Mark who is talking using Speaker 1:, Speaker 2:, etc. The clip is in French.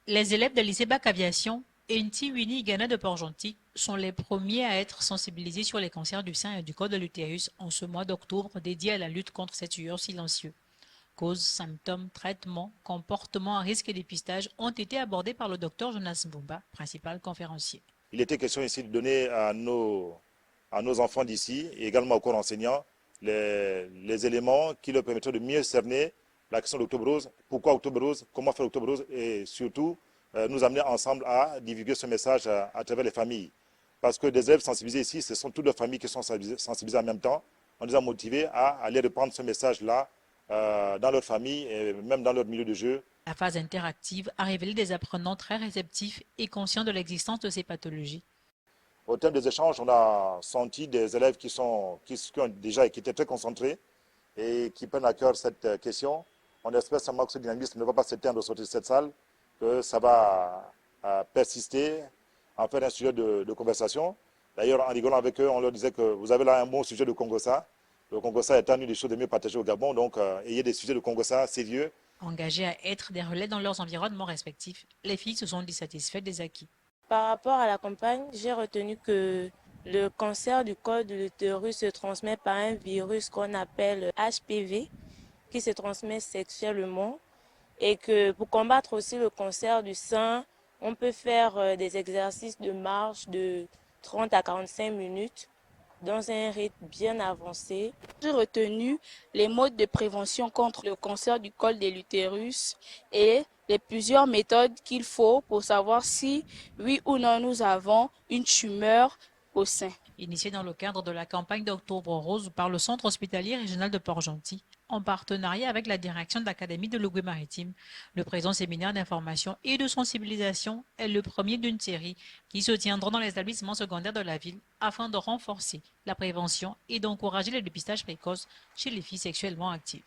Speaker 1: Les élèves de lycée Bac Aviation et Ntiwini Ghana de Port-Gentil sont les premiers à être sensibilisés sur les cancers du sein et du col de l'utérus en ce mois d'octobre dédié à la lutte contre ces tueurs silencieux. Causes, symptômes, traitements, comportements à risque et dépistage ont été abordés par le docteur Jonas Mbumba, principal conférencier.
Speaker 2: Il était question ici de donner à nos enfants d'ici et également aux corps enseignants les éléments qui leur permettraient de mieux cerner la question de l'octobre rose, pourquoi octobre rose, comment faire octobre rose et surtout nous amener ensemble à divulguer ce message à travers les familles. Parce que des élèves sensibilisés ici, ce sont toutes les familles qui sont sensibilisées en même temps. On les a motivés à aller reprendre ce message-là dans leur famille et même dans leur milieu de jeu.
Speaker 1: La phase interactive a révélé des apprenants très réceptifs et conscients de l'existence de ces pathologies.
Speaker 2: Au terme des échanges, on a senti des élèves qui ont déjà qui étaient très concentrés et qui prennent à cœur cette question. On espère seulement que ce dynamisme ne va pas s'éteindre au sortir de cette salle, que ça va persister, en faire un sujet de conversation. D'ailleurs, en rigolant avec eux, on leur disait que vous avez là un bon sujet de Congossa. Le Congossa étant une des choses les mieux partagées au Gabon, donc ayez des sujets de Congossa sérieux.
Speaker 1: Engagés à être des relais dans leurs environnements respectifs, les filles se sont dissatisfaites des acquis.
Speaker 3: Par rapport à la campagne, j'ai retenu que le cancer du col de l'utérus se transmet par un virus qu'on appelle HPV, qui se transmet sexuellement, et que pour combattre aussi le cancer du sein, on peut faire des exercices de marche de 30 à 45 minutes dans un rythme bien avancé.
Speaker 4: J'ai retenu les modes de prévention contre le cancer du col de l'utérus et les plusieurs méthodes qu'il faut pour savoir si oui ou non nous avons une tumeur au sein.
Speaker 1: Initié dans le cadre de la campagne d'Octobre Rose par le Centre hospitalier régional de Port-Gentil, en partenariat avec la direction de l'Académie de l'Ogooué-Maritime, le présent séminaire d'information et de sensibilisation est le premier d'une série qui se tiendra dans les établissements secondaires de la ville afin de renforcer la prévention et d'encourager le dépistage précoce chez les filles sexuellement actives.